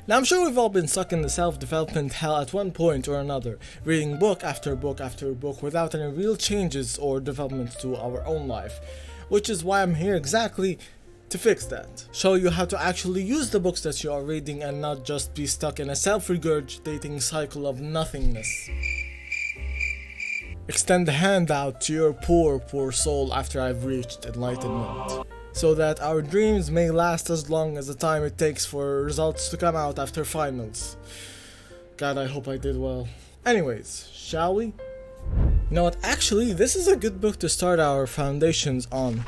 Now I'm sure we've all been stuck in the self-development hell at one point or another, reading book after book after book without any real changes or developments to our own life, which is why I'm here exactly to fix that. Show you how to actually use the books that you are reading and not just be stuck in a self-regurgitating cycle of nothingness. Extend the hand out to your poor soul after I've reached enlightenment, so that our dreams may last as long as the time it takes for results to come out after finals. God, I hope I did well. Anyways, shall we? You know what, actually, this is a good book to start our foundations on.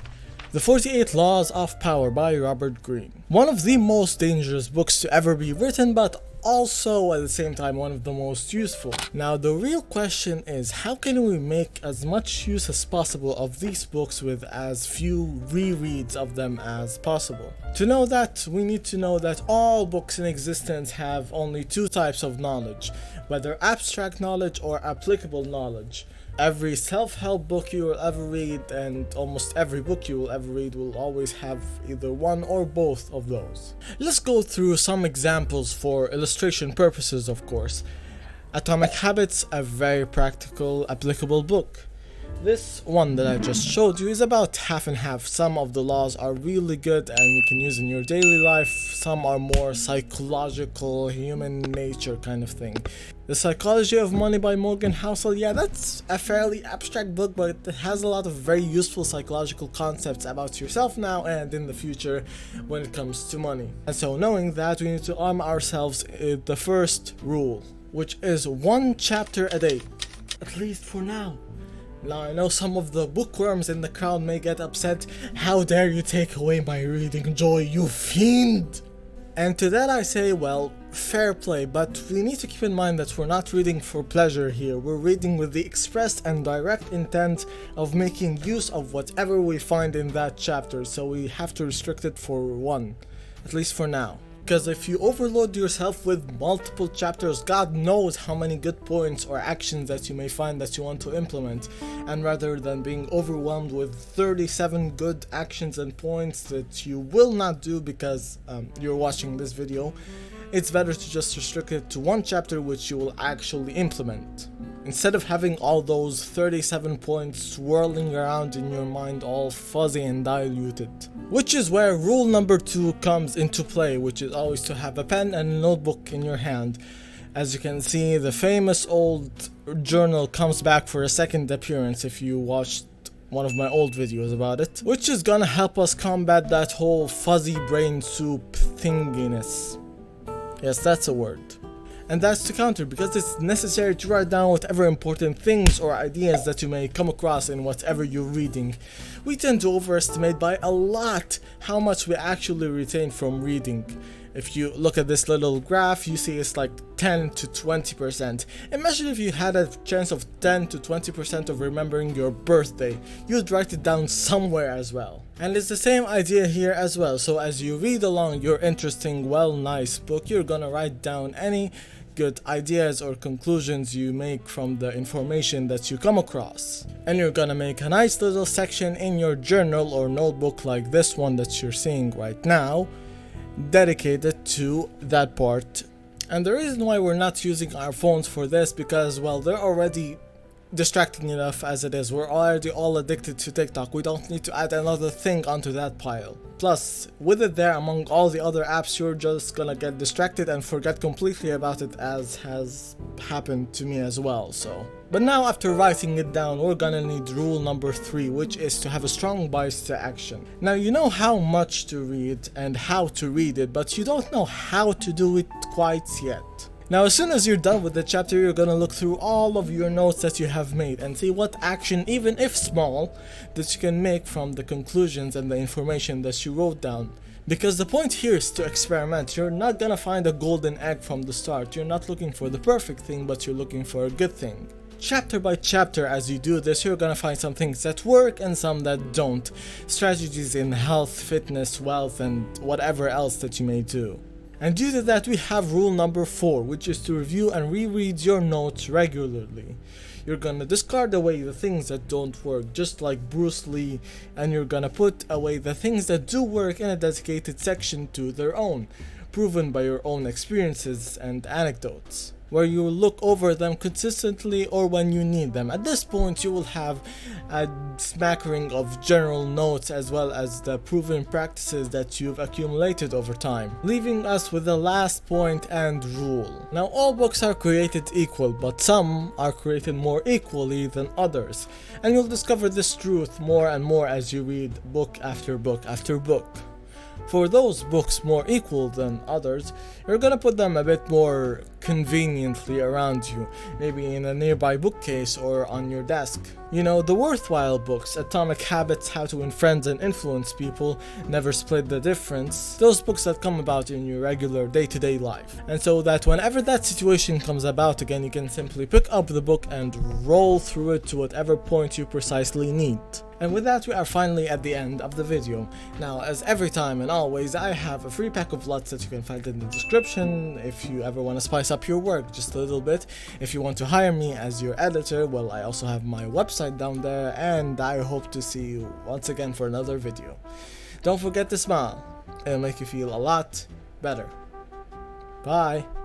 The 48 Laws of Power by Robert Greene. One of the most dangerous books to ever be written, but also at the same time one of the most useful. Now the real question is, how can we make as much use as possible of these books with as few rereads of them as possible? To know that, we need to know that all books in existence have only two types of knowledge, whether abstract knowledge or applicable knowledge. Every self-help book you will ever read and almost every book you will ever read will always have either one or both of those. Let's go through some examples for illustration purposes, of course. Atomic Habits, a very practical, applicable book. This one that I just showed you is about half and half. Some of the laws are really good and you can use in your daily life. Some are more psychological, human nature kind of thing. The Psychology of Money by Morgan Housel, yeah, that's a fairly abstract book, but it has a lot of very useful psychological concepts about yourself now and in the future when it comes to money. And so knowing that, we need to arm ourselves with the first rule, which is one chapter a day, at least for now. Now I know some of the bookworms in the crowd may get upset. How dare you take away my reading joy, you fiend! And to that I say, well, fair play, but we need to keep in mind that we're not reading for pleasure here. We're reading with the expressed and direct intent of making use of whatever we find in that chapter, so we have to restrict it for one, at least for now. Because if you overload yourself with multiple chapters, God knows how many good points or actions that you may find that you want to implement. And rather than being overwhelmed with 37 good actions and points that you will not do because you're watching this video, it's better to just restrict it to one chapter which you will actually implement, instead of having all those 37 points swirling around in your mind all fuzzy and diluted. Which is where rule number 2 comes into play, which is always to have a pen and a notebook in your hand. As you can see, the famous old journal comes back for a second appearance if you watched one of my old videos about it, which is gonna help us combat that whole fuzzy brain soup thinginess. Yes, that's a word. And that's to counter, because it's necessary to write down whatever important things or ideas that you may come across in whatever you're reading. We tend to overestimate by a lot how much we actually retain from reading. If you look at this little graph, you see it's like 10 to 20%. Imagine if you had a chance of 10 to 20% of remembering your birthday. You'd write it down somewhere as well. And it's the same idea here as well. So as you read along your interesting, nice book, you're gonna write down any good ideas or conclusions you make from the information that you come across. And you're gonna make a nice little section in your journal or notebook like this one that you're seeing right now, dedicated to that part. And the reason why we're not using our phones for this, because, well, they're already distracting enough as it is. We're already all addicted to TikTok. We don't need to add another thing onto that pile. Plus, with it there among all the other apps, you're just gonna get distracted and forget completely about it, as has happened to me as well, so. But now, after writing it down, we're gonna need rule number 3, which is to have a strong bias to action. Now, you know how much to read and how to read it, but you don't know how to do it quite yet. Now, as soon as you're done with the chapter, you're gonna look through all of your notes that you have made and see what action, even if small, that you can make from the conclusions and the information that you wrote down. Because the point here is to experiment. You're not gonna find a golden egg from the start. You're not looking for the perfect thing, but you're looking for a good thing. Chapter by chapter, as you do this, you're gonna find some things that work and some that don't. Strategies in health, fitness, wealth, and whatever else that you may do. And due to that, we have rule number 4, which is to review and reread your notes regularly. You're gonna discard away the things that don't work, just like Bruce Lee, and you're gonna put away the things that do work in a dedicated section to their own. proven by your own experiences and anecdotes, where you will look over them consistently or when you need them. At this point, you will have a smattering of general notes as well as the proven practices that you've accumulated over time, leaving us with the last point and rule. Now, all books are created equal, but some are created more equally than others, and you'll discover this truth more and more as you read book after book after book. For those books more equal than others, you're gonna put them a bit more conveniently around you, maybe in a nearby bookcase or on your desk. You know, the worthwhile books, Atomic Habits, How to Win Friends and Influence People, Never Split the Difference, those books that come about in your regular day-to-day life. And so that whenever that situation comes about again, you can simply pick up the book and roll through it to whatever point you precisely need. And with that, we are finally at the end of the video. Now, as every time and always, I have a free pack of LUTs that you can find in the description if you ever want to spice up your work just a little bit. If you want to hire me as your editor, well, I also have my website down there, and I hope to see you once again for another video. Don't forget to smile, it'll make you feel a lot better. Bye!